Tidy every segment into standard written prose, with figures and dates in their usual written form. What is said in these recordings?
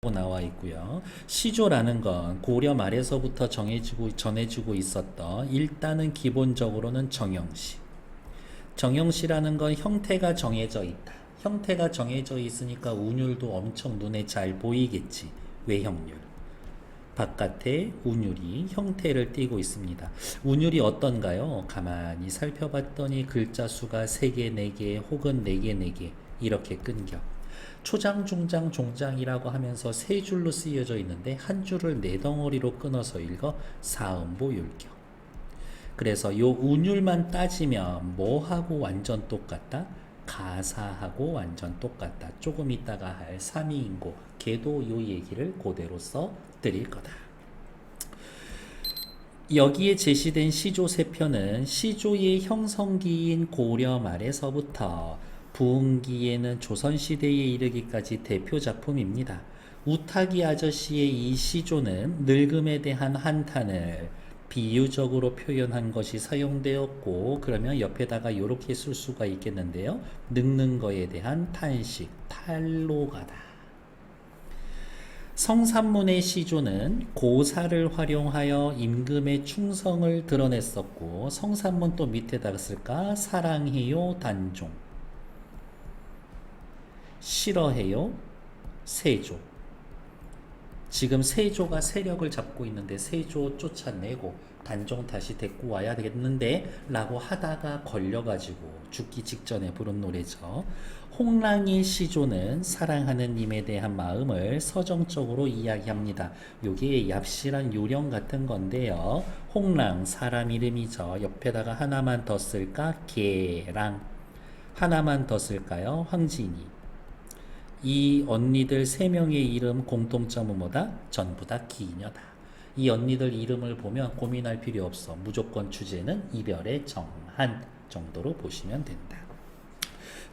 라고 나와 있고요. 시조라는 건 고려 말에서부터 전해지고 있었던 일단은 기본적으로는 정형시. 정형시라는 건 형태가 정해져 있다. 형태가 정해져 있으니까 운율도 엄청 눈에 잘 보이겠지. 외형률. 바깥에 운율이 형태를 띠고 있습니다. 운율이 어떤가요? 가만히 살펴봤더니 글자 수가 3개, 4개 혹은 4개, 4개 이렇게 끊겨. 초장, 중장, 종장이라고 하면서 3줄로 쓰여져 있는데 한 줄을 4덩어리로 끊어서 읽어 사음보 율격. 그래서 요 운율만 따지면 뭐하고 완전 똑같다? 가사하고 완전 똑같다. 조금 있다가 할 삼위인고 걔도 요 얘기를 그대로 써 드릴 거다. 여기에 제시된 시조 3편은 시조의 형성기인 고려 말에서부터 부흥기에는 조선시대에 이르기까지 대표 작품입니다. 우타기 아저씨의 이 시조는 늙음에 대한 한탄을 비유적으로 표현한 것이 사용되었고, 그러면 옆에다가 이렇게 쓸 수가 있겠는데요. 늙는 거에 대한 탄식, 탈로가다. 성산문의 시조는 고사를 활용하여 임금의 충성을 드러냈었고, 성산문 또 밑에다가 쓸까? 사랑해요 단종, 싫어해요 세조. 지금 세조가 세력을 잡고 있는데 세조 쫓아내고 단종 다시 데리고 와야 되겠는데 라고 하다가 걸려가지고 죽기 직전에 부른 노래죠. 홍랑의 시조는 사랑하는 님에 대한 마음을 서정적으로 이야기합니다. 요게 얍실한 요령 같은 건데요. 홍랑 사람 이름이죠. 옆에다가 하나만 더 쓸까? 개랑. 하나만 더 쓸까요? 황진이. 이 언니들 3명의 이름 공통점은 뭐다? 전부 다 기녀다. 이 언니들 이름을 보면 고민할 필요 없어. 무조건 주제는 이별의 정한 정도로 보시면 된다.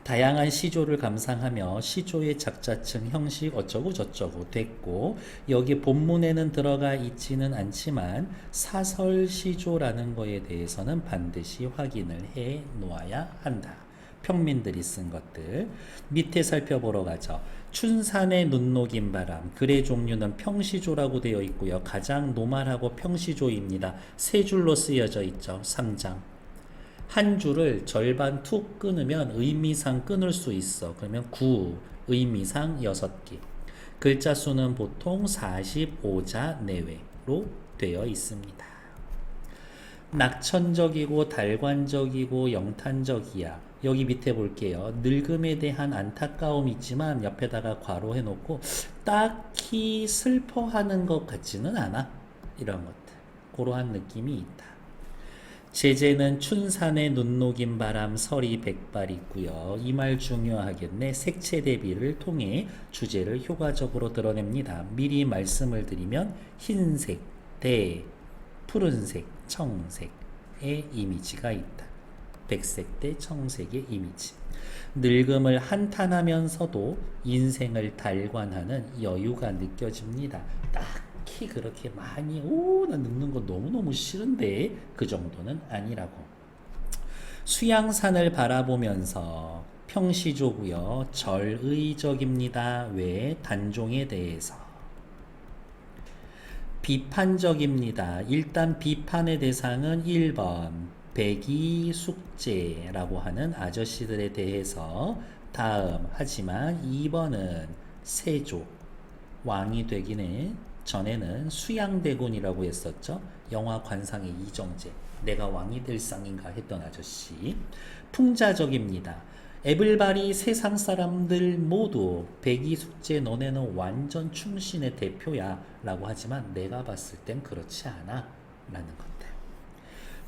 다양한 시조를 감상하며 시조의 작자층, 형식 어쩌고 저쩌고 됐고, 여기 본문에는 들어가 있지는 않지만 사설 시조라는 거에 대해서는 반드시 확인을 해 놓아야 한다. 평민들이 쓴 것들 밑에 살펴보러 가죠. 춘산의 눈 녹인 바람. 글의 종류는 평시조라고 되어 있고요. 가장 노말하고 평시조입니다. 3줄로 쓰여져 있죠. 3장. 한 줄을 절반 툭 끊으면 의미상 끊을 수 있어. 그러면 9, 의미상 6개. 글자 수는 보통 45자 내외로 되어 있습니다. 낙천적이고 달관적이고 영탄적이야. 여기 밑에 볼게요. 늙음에 대한 안타까움이 있지만 옆에다가 괄호 해놓고 딱히 슬퍼하는 것 같지는 않아. 이런 것들. 그러한 느낌이 있다. 제재는 춘산의 눈 녹인 바람 서리 백발 있고요. 이 말 중요하겠네. 색채 대비를 통해 주제를 효과적으로 드러냅니다. 미리 말씀을 드리면 흰색, 대, 푸른색, 청색의 이미지가 있다. 백색 대 청색의 이미지. 늙음을 한탄하면서도 인생을 달관하는 여유가 느껴집니다. 딱히 그렇게 많이 나 늙는 거 너무너무 싫은데 그 정도는 아니라고. 수양산을 바라보면서 평시조고요. 절의적입니다. 왜? 단종에 대해서. 비판적입니다. 일단 비판의 대상은 1번 백이 숙제라고 하는 아저씨들에 대해서. 다음 하지만 2번은 세조 왕이 되기는 전에는 수양대군이라고 했었죠. 영화 관상의 이정재, 내가 왕이 될 상인가 했던 아저씨. 풍자적입니다. 에블바리 세상 사람들 모두 백이 숙제 너네는 완전 충신의 대표야 라고 하지만 내가 봤을 땐 그렇지 않아 라는 건데.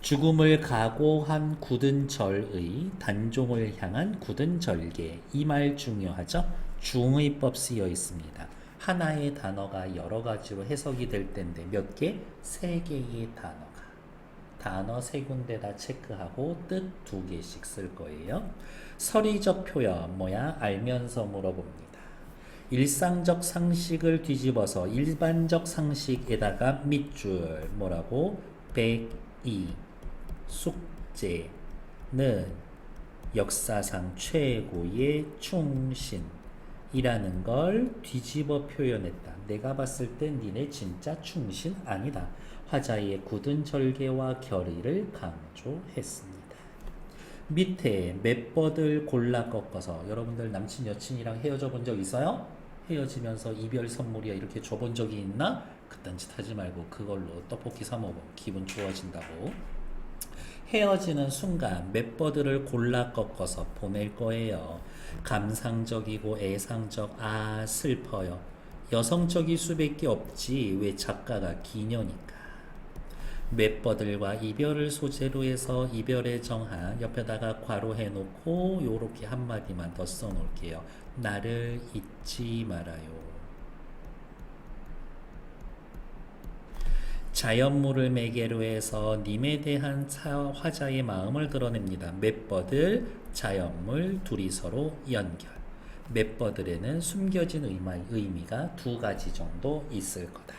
죽음을 각오한 굳은 절의, 단종을 향한 굳은 절개. 이 말 중요하죠. 중의법 쓰여 있습니다. 하나의 단어가 여러 가지로 해석이 될 텐데 몇 개? 3개의 단어가. 단어 3군데다 체크하고 뜻 2개씩 쓸 거예요. 서리적 표현 뭐야? 알면서 물어봅니다. 일상적 상식을 뒤집어서 일반적 상식에다가 밑줄 뭐라고? 백이 숙제는 역사상 최고의 충신. 이라는 걸 뒤집어 표현했다. 내가 봤을 땐 니네 진짜 충신 아니다. 화자의 굳은 절개와 결의를 강조했습니다. 밑에 맷버들 골라 꺾어서 여러분들 남친 여친이랑 헤어져 본 적 있어요? 헤어지면서 이별 선물이야 이렇게 줘본 적이 있나? 그딴 짓 하지 말고 그걸로 떡볶이 사 먹어. 기분 좋아진다고. 헤어지는 순간 맷버들을 골라 꺾어서 보낼 거예요. 감상적이고 애상적, 아 슬퍼요. 여성적일 수밖에 없지. 왜 작가가 기녀니까. 맷버들과 이별을 소재로 해서 이별의 정한 옆에다가 괄호해 놓고 요렇게 한마디만 더 써놓을게요. 나를 잊지 말아요. 자연물을 매개로 해서 님에 대한 화자의 마음을 드러냅니다. 맷버들, 자연물 둘이 서로 연결. 맷버들에는 숨겨진 의미가 두 가지 정도 있을 거다.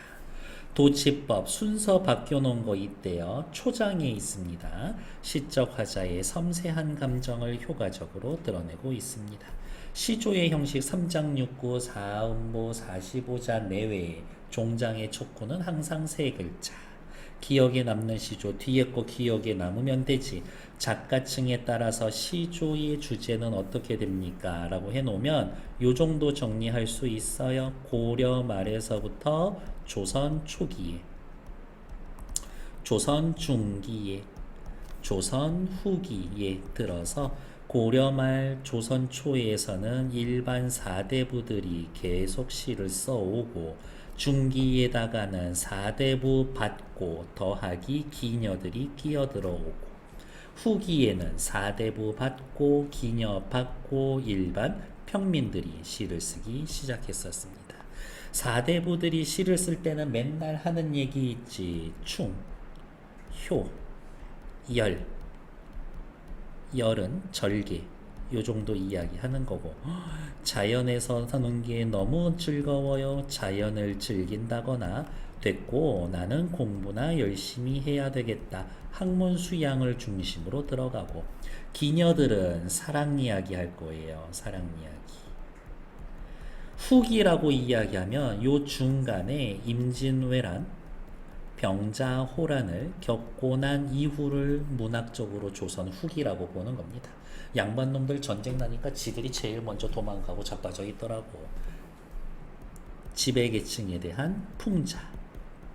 도치법 순서 바뀌어놓은 거 있대요. 초장에 있습니다. 시적 화자의 섬세한 감정을 효과적으로 드러내고 있습니다. 시조의 형식 3장6구 4음보 45자 내외에 종장의 촉구는 항상 세 글자. 기억에 남는 시조 뒤에 거 기억에 남으면 되지. 작가층에 따라서 시조의 주제는 어떻게 됩니까? 라고 해놓으면 요 정도 정리할 수 있어요. 고려 말에서부터 조선 초기에, 조선 중기에, 조선 후기에 들어서 고려 말 조선 초에서는 일반 사대부들이 계속 시를 써오고 중기에다가는 사대부 받고 더하기 기녀들이 끼어들어오고 후기에는 사대부 받고 기녀 받고 일반 평민들이 시를 쓰기 시작했었습니다. 사대부들이 시를 쓸 때는 맨날 하는 얘기 있지. 충, 효, 열. 열은 절개. 요 정도 이야기 하는 거고. 자연에서 사는 게 너무 즐거워요. 자연을 즐긴다거나 됐고 나는 공부나 열심히 해야 되겠다. 학문 수양을 중심으로 들어가고 기녀들은 사랑 이야기 할 거예요. 사랑 이야기. 후기라고 이야기하면 요 중간에 임진왜란, 병자호란을 겪고 난 이후를 문학적으로 조선 후기라고 보는 겁니다. 양반놈들 전쟁 나니까 지들이 제일 먼저 도망가고 자빠져 있더라고. 지배계층에 대한 풍자,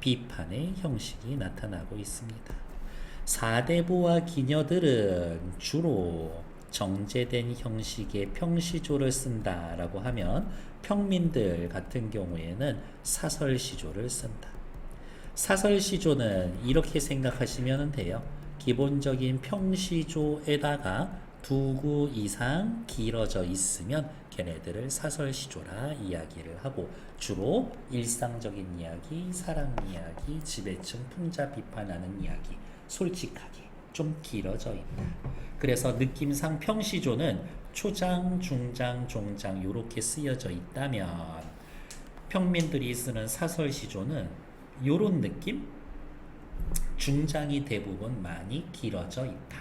비판의 형식이 나타나고 있습니다. 사대부와 기녀들은 주로 정제된 형식의 평시조를 쓴다라고 하면 평민들 같은 경우에는 사설시조를 쓴다. 사설시조는 이렇게 생각하시면 돼요. 기본적인 평시조에다가 두 구 이상 길어져 있으면 걔네들을 사설시조라 이야기를 하고 주로 일상적인 이야기, 사랑 이야기, 지배층 풍자 비판하는 이야기 솔직하게 좀 길어져 있다. 그래서 느낌상 평시조는 초장, 중장, 종장 이렇게 쓰여져 있다면 평민들이 쓰는 사설시조는 요런 느낌? 중장이 대부분 많이 길어져 있다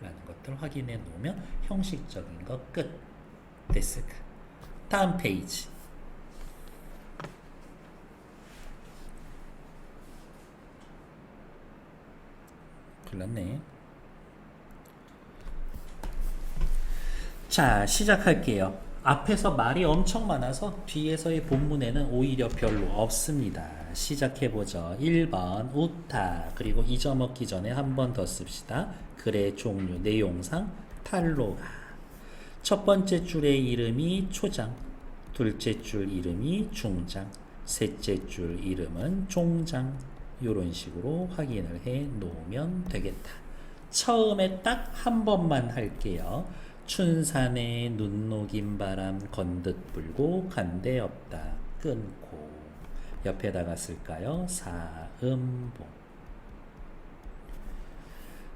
라는 것들 확인해 놓으면 형식적인 거 끝. 됐을까? 다음 페이지. 큰일 났네. 자, 시작할게요. 앞에서 말이 엄청 많아서 뒤에서의 본문에는 오히려 별로 없습니다. 시작해보죠. 1번 우타 그리고 잊어먹기 전에 한 번 더 씁시다. 글의 종류 내용상 탈로가 첫 번째 줄의 이름이 초장, 둘째 줄 이름이 중장, 셋째 줄 이름은 종장. 이런 식으로 확인을 해 놓으면 되겠다. 처음에 딱 한 번만 할게요. 춘산에 눈 녹인 바람 건듯 불고 간데 없다. 끊고 옆에다가 쓸까요? 사음봉.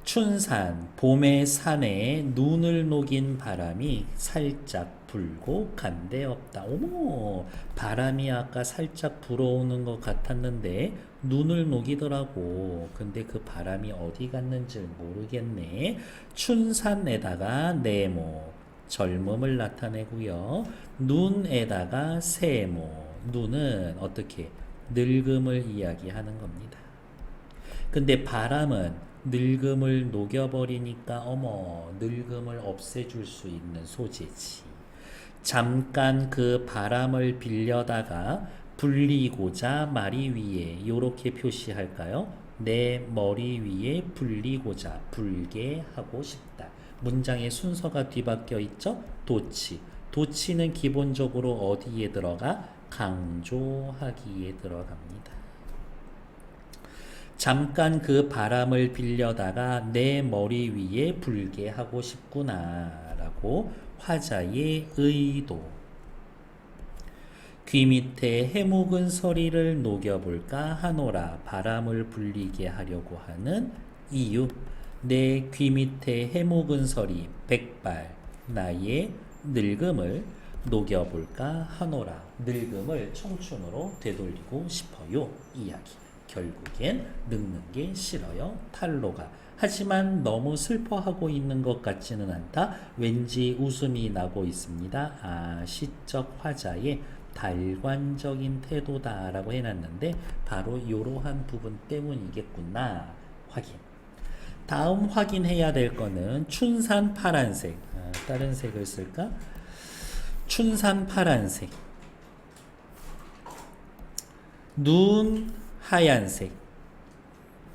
춘산 봄의 산에 눈을 녹인 바람이 살짝 불고 간데 없다. 어머, 바람이 아까 살짝 불어오는 것 같았는데 눈을 녹이더라고. 근데 그 바람이 어디 갔는지 모르겠네. 춘산에다가 네모 젊음을 나타내고요. 눈에다가 세모. 눈은 어떻게? 늙음을 이야기하는 겁니다. 근데 바람은 늙음을 녹여버리니까 어머 늙음을 없애줄 수 있는 소재지. 잠깐 그 바람을 빌려다가 불리고자 머리 위에 요렇게 표시할까요? 내 머리 위에 불리고자 불게 하고 싶다. 문장의 순서가 뒤바뀌어 있죠? 도치. 도치는 기본적으로 어디에 들어가? 강조하기에 들어갑니다. 잠깐 그 바람을 빌려다가 내 머리 위에 불게 하고 싶구나 라고 화자의 의도. 귀 밑에 해묵은 서리를 녹여볼까 하노라. 바람을 불리게 하려고 하는 이유. 내 귀 밑에 해묵은 서리 백발 나의 늙음을 녹여볼까 하노라. 늙음을 청춘으로 되돌리고 싶어요. 이야기. 결국엔 늙는 게 싫어요. 탈로가. 하지만 너무 슬퍼하고 있는 것 같지는 않다. 왠지 웃음이 나고 있습니다. 아, 시적 화자의 달관적인 태도다 라고 해놨는데 바로 이러한 부분 때문이겠구나. 확인. 다음 확인해야 될 거는 춘산 파란색. 다른 색을 쓸까? 춘산 파란색. 눈 하얀색.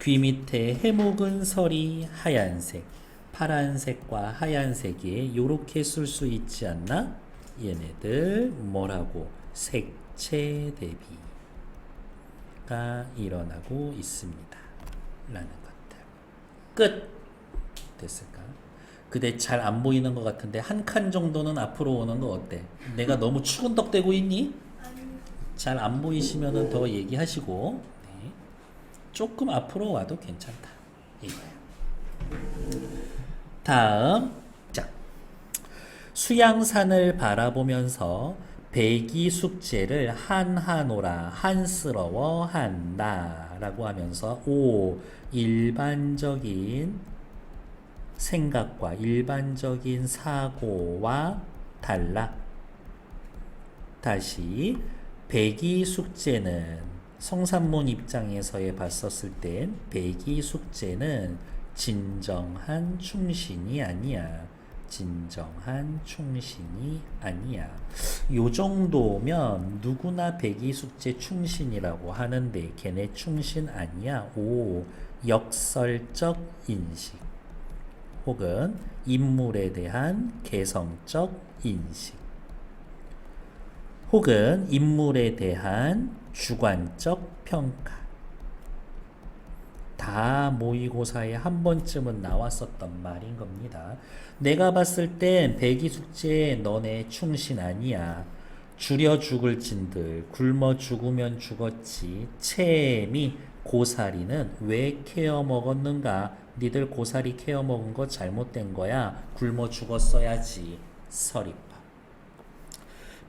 귀 밑에 해묵은 설이 하얀색. 파란색과 하얀색이 요렇게 쓸 수 있지 않나? 얘네들 뭐라고? 색채 대비가 일어나고 있습니다. 라는 것들. 끝! 됐을까? 근데 잘 안 보이는 것 같은데 한 칸 정도는 앞으로 오는 거 어때? 내가 너무 추근덕대고 있니? 잘 안 보이시면 더 얘기하시고 네. 조금 앞으로 와도 괜찮다 이거야. 다음 자 수양산을 바라보면서 배기 숙제를 한하노라 한스러워 한다 라고 하면서 일반적인 생각과 일반적인 사고와 달라. 다시 배기 숙제는 성산문 입장에서의 봤었을 땐 배기 숙제는 진정한 충신이 아니야. 진정한 충신이 아니야. 요 정도면 누구나 배기 숙제 충신이라고 하는데 걔네 충신 아니야. 역설적 인식 혹은 인물에 대한 개성적 인식 혹은 인물에 대한 주관적 평가 다 모의고사에 한 번쯤은 나왔었던 말인 겁니다. 내가 봤을 땐 배기숙제 너네 충신 아니야. 줄여 죽을 진들 굶어 죽으면 죽었지. 채미 고사리는 왜 케어 먹었는가? 니들 고사리 케어 먹은 거 잘못된 거야. 굶어 죽었어야지. 서리파.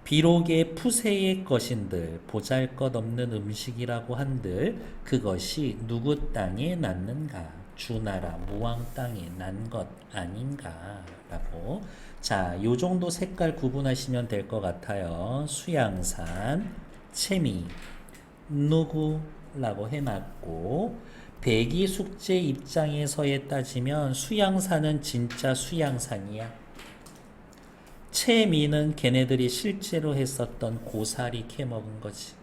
비록의 푸세의 것인들 보잘것없는 음식이라고 한들 그것이 누구 땅에 났는가? 주나라 무왕 땅에 난 것 아닌가? 라고 자, 요 정도 색깔 구분하시면 될 것 같아요. 수양산, 채미, 누구라고 해놨고 배기숙제 입장에서에 따지면 수양산은 진짜 수양산이야. 채미는 걔네들이 실제로 했었던 고사리 캐먹은 거지.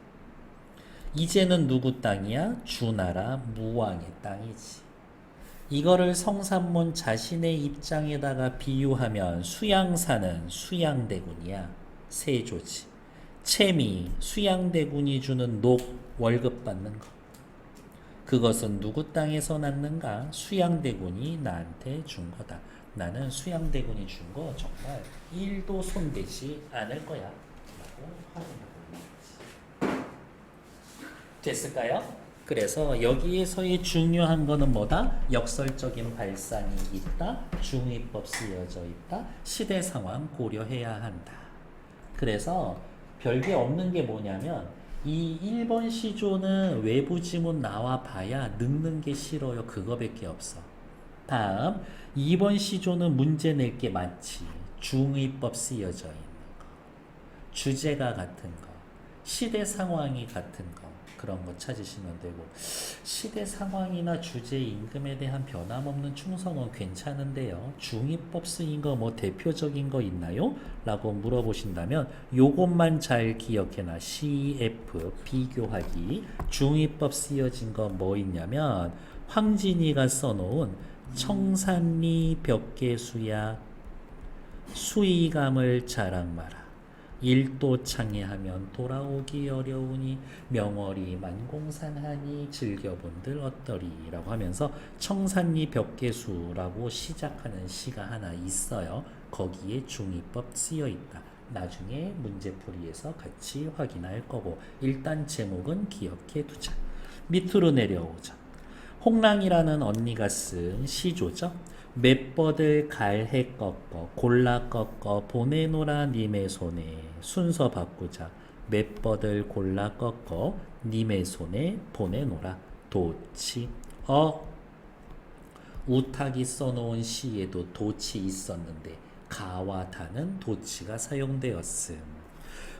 이제는 누구 땅이야? 주나라 무왕의 땅이지. 이거를 성산문 자신의 입장에다가 비유하면 수양사는 수양대군이야. 세조지. 채미 수양대군이 주는 녹 월급 받는 거. 그것은 누구 땅에서 났는가? 수양대군이 나한테 준 거다. 나는 수양대군이 준 거 정말 1도 손대지 않을 거야 라고 확인하고 있는 거지. 됐을까요? 그래서 여기에서의 중요한 거는 뭐다? 역설적인 발상이 있다. 중의법 쓰여져 있다. 시대 상황 고려해야 한다. 그래서 별게 없는 게 뭐냐면 이 1번 시조는 외부 지문 나와 봐야 늙는 게 싫어요. 그거밖에 없어. 다음 2번 시조는 문제 낼 게 많지. 중의법 쓰여져 있는 거, 주제가 같은 거, 시대 상황이 같은 거, 그런 거 찾으시면 되고, 시대 상황이나 주제 임금에 대한 변함없는 충성은 괜찮은데요. 중의법 쓰인 거 뭐 대표적인 거 있나요? 라고 물어보신다면 요것만 잘 기억해놔. CF 비교하기. 중의법 쓰여진 거 뭐 있냐면 황진이가 써놓은 청산리 벽계수야 수의감을 자랑 마라. 일도 창해하면 돌아오기 어려우니 명월이 만공산하니 즐겨본들 어떠리 라고 하면서 청산리 벽계수라고 시작하는 시가 하나 있어요. 거기에 중의법 쓰여 있다. 나중에 문제풀이에서 같이 확인할 거고 일단 제목은 기억해 두자. 밑으로 내려오자. 홍랑이라는 언니가 쓴 시조죠. 맷버들 갈해 꺾어 골라 꺾어 보내노라 님의 손에. 순서 바꾸자. 맷버들 골라 꺾어 님의 손에 보내노라. 도치. 우탁이 써놓은 시에도 도치 있었는데 가와 다는 도치가 사용되었음.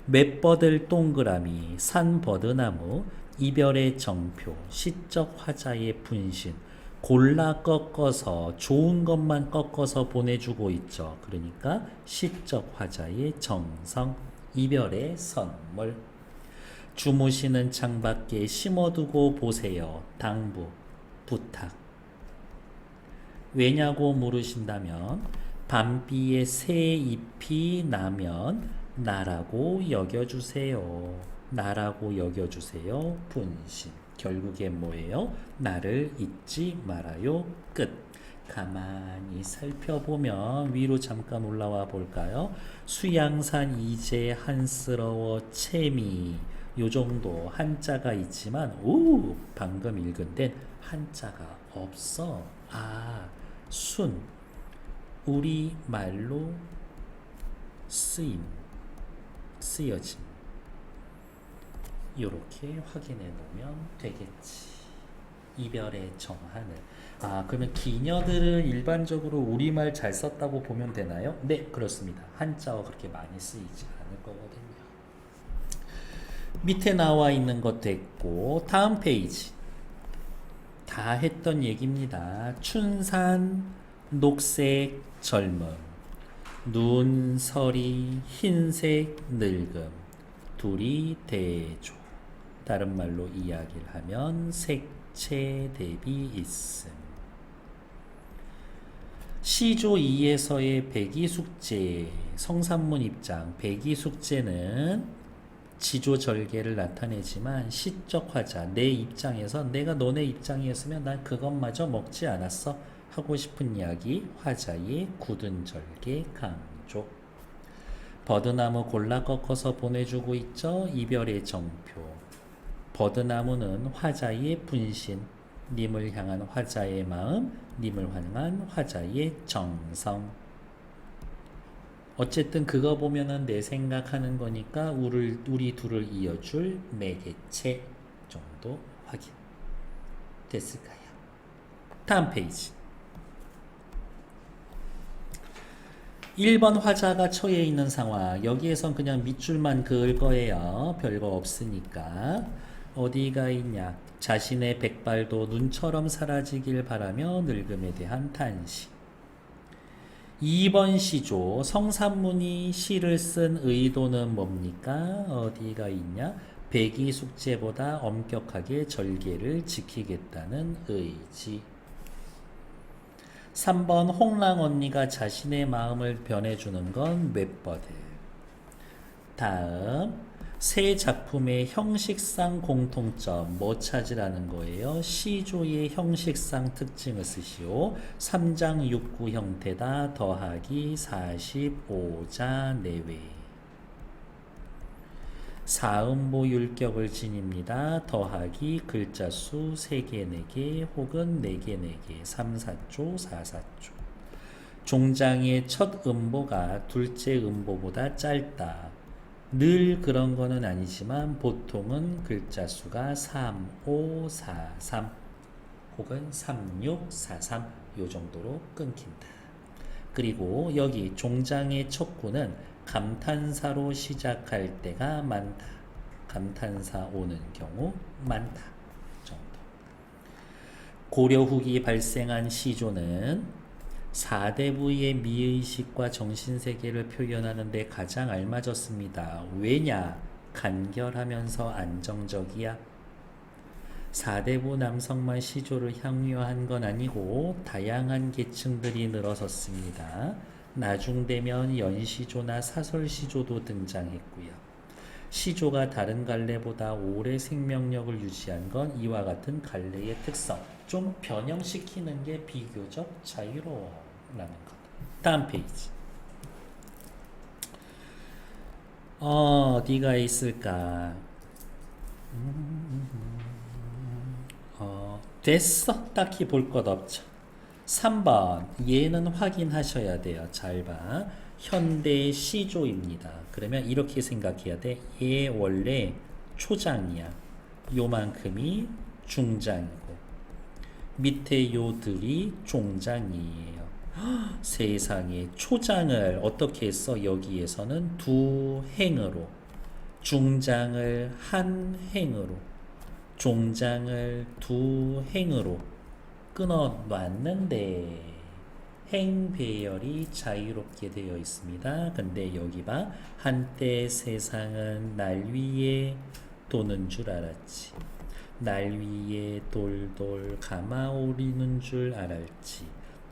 맷버들 동그라미 산버드나무 이별의 정표 시적 화자의 분신. 골라 꺾어서 좋은 것만 꺾어서 보내주고 있죠. 그러니까 시적 화자의 정성, 이별의 선물. 주무시는 창밖에 심어두고 보세요. 당부, 부탁. 왜냐고 물으신다면 밤비에 새 잎이 나면 나라고 여겨주세요. 나라고 여겨주세요. 분신. 결국에 뭐예요? 나를 잊지 말아요. 끝. 가만히 살펴보면 위로 잠깐 올라와 볼까요? 수양산 이제 한스러워 채미. 요 정도 한자가 있지만 방금 읽은 데는 한자가 없어. 순. 우리 말로 쓰여짐. 이렇게 확인해 놓으면 되겠지. 이별의 정하늘. 그러면 기녀들은 일반적으로 우리말 잘 썼다고 보면 되나요? 네, 그렇습니다. 한자어 그렇게 많이 쓰이지 않을 거거든요. 밑에 나와 있는 것 됐고 다음 페이지. 다 했던 얘기입니다. 춘산 녹색 젊음 눈서리 흰색 늙음 둘이 대조. 다른 말로 이야기를 하면 색채 대비 있음. 시조 2에서의 백이숙제 성산문 입장. 백이숙제는 지조절개를 나타내지만 시적 화자. 내 입장에서 내가 너네 입장이었으면 난 그것마저 먹지 않았어 하고 싶은 이야기. 화자의 굳은 절개 강조. 버드나무 골라 꺾어서 보내주고 있죠. 이별의 정표. 버드나무는 화자의 분신, 님을 향한 화자의 마음, 님을 향한 화자의 정성. 어쨌든 그거 보면은 내 생각하는 거니까 우리 둘을 이어줄 매개체 정도 확인 됐을까요? 다음 페이지. 1번 화자가 처해 있는 상황. 여기에선 그냥 밑줄만 그을 거예요. 별거 없으니까. 어디가 있냐? 자신의 백발도 눈처럼 사라지길 바라며 늙음에 대한 탄식. 2번 시조. 성산문이 시를 쓴 의도는 뭡니까? 어디가 있냐? 백이숙제보다 엄격하게 절개를 지키겠다는 의지. 3번 홍랑 언니가 자신의 마음을 변해주는 건 맷버드. 다음 세 작품의 형식상 공통점 뭐 찾으라는 거예요? 시조의 형식상 특징을 쓰시오. 3장 6구 형태다. 더하기 45자 내외. 사음보 율격을 지닙니다. 더하기 글자 수 3개, 4개 혹은 4개, 4개 3, 4조, 4, 4조. 종장의 첫 음보가 둘째 음보보다 짧다. 늘 그런 거는 아니지만 보통은 글자 수가 3, 5, 4, 3 혹은 3, 6, 4, 3 요 정도로 끊긴다. 그 그리고 여기 종장의 척구는 감탄사로 시작할 때가 많다. 감탄사 오는 경우 많다. 정도. 고려 후기 발생한 시조는 사대부의 미의식과 정신세계를 표현하는 데 가장 알맞았습니다. 왜냐? 간결하면서 안정적이야. 사대부 남성만 시조를 향유한 건 아니고 다양한 계층들이 늘어섰습니다. 나중 되면 연시조나 사설시조도 등장했고요. 시조가 다른 갈래보다 오래 생명력을 유지한 건 이와 같은 갈래의 특성, 좀 변형시키는 게 비교적 자유로워라는 것. 다음 페이지. 어디가 있을까? 됐어. 딱히 볼 것 없죠. 3번. 얘는 확인하셔야 돼요. 잘 봐. 현대 시조입니다. 그러면 이렇게 생각해야 돼. 얘 원래 초장이야. 요만큼이 중장이고 밑에 요들이 종장이에요. 세상에, 초장을 어떻게 했어? 여기에서는 두 행으로, 중장을 한 행으로, 종장을 두 행으로 끊어 놨는데 행 배열이 자유롭게 되어 있습니다. 근데 여기 봐. 한때 세상은 날 위에 도는 줄 알았지. 날 위에 돌돌 감아오리는 줄 알았지.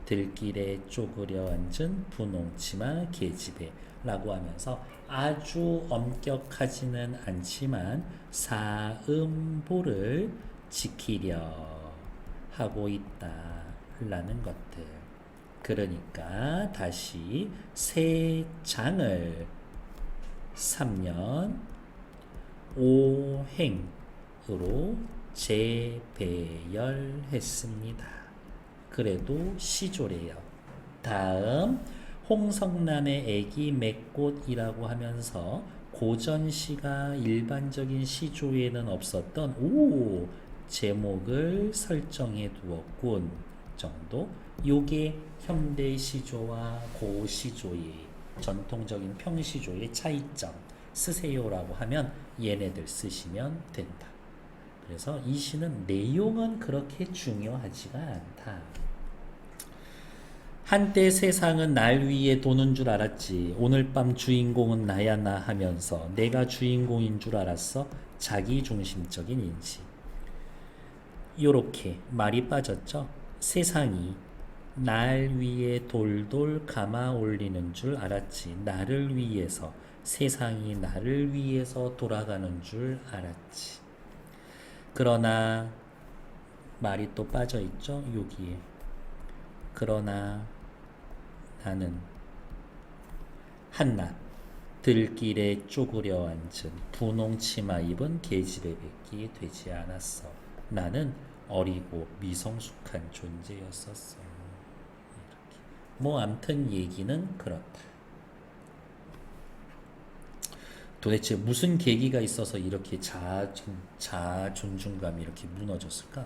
들길에 쪼그려 앉은 분홍치마 계집애 라고 하면서 아주 엄격하지는 않지만 사음보를 지키려 하고 있다라는 것들. 그러니까 다시 새 장을 3년 5행으로 재배열했습니다. 그래도 시조래요. 다음 홍성남의 애기 맥꽃이라고 하면서 고전시가 일반적인 시조에는 없었던 제목을 설정해 두었군 정도. 요게 현대 시조와 고시조의 전통적인 평시조의 차이점 쓰세요라고 하면 얘네들 쓰시면 된다. 그래서 이 시는 내용은 그렇게 중요하지가 않다. 한때 세상은 날 위에 도는 줄 알았지. 오늘 밤 주인공은 나야 나 하면서 내가 주인공인 줄 알았어. 자기 중심적인 인식. 요렇게 말이 빠졌죠. 세상이 날 위에 돌돌 감아 올리는 줄 알았지. 나를 위해서, 세상이 나를 위해서 돌아가는 줄 알았지. 그러나 말이 또 빠져 있죠. 여기에. 그러나 나는 한낮 들길에 쪼그려 앉은 분홍치마 입은 계집애밖에 되지 않았어. 나는 어리고 미성숙한 존재였었어. 이렇게. 뭐 암튼 얘기는 그렇다. 도대체 무슨 계기가 있어서 이렇게 자존감이 이렇게 무너졌을까?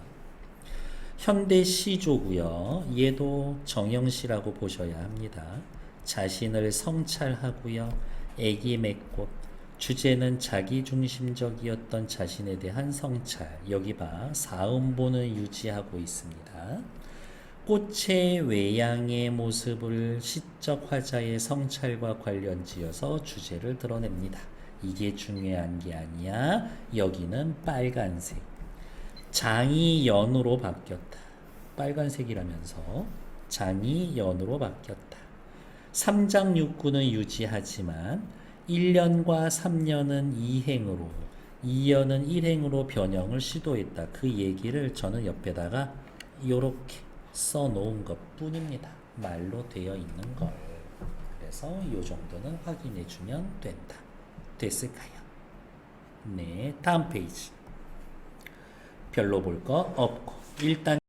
현대 시조고요. 얘도 정형시라고 보셔야 합니다. 자신을 성찰하고요. 애기 맺고 주제는 자기중심적이었던 자신에 대한 성찰. 여기 봐. 사음본을 유지하고 있습니다. 꽃의 외양의 모습을 시적 화자의 성찰과 관련지어서 주제를 드러냅니다. 이게 중요한 게 아니야. 여기는 빨간색. 장이 연으로 바뀌었다. 빨간색이라면서 장이 연으로 바뀌었다. 3장 6구는 유지하지만 1년과 3년은 2행으로 2년은 1행으로 변형을 시도했다. 그 얘기를 저는 옆에다가 이렇게 써놓은 것 뿐입니다. 말로 되어 있는 걸. 그래서 이 정도는 확인해 주면 된다. 됐을까요? 네, 다음 페이지. 별로 볼 거 없고 일단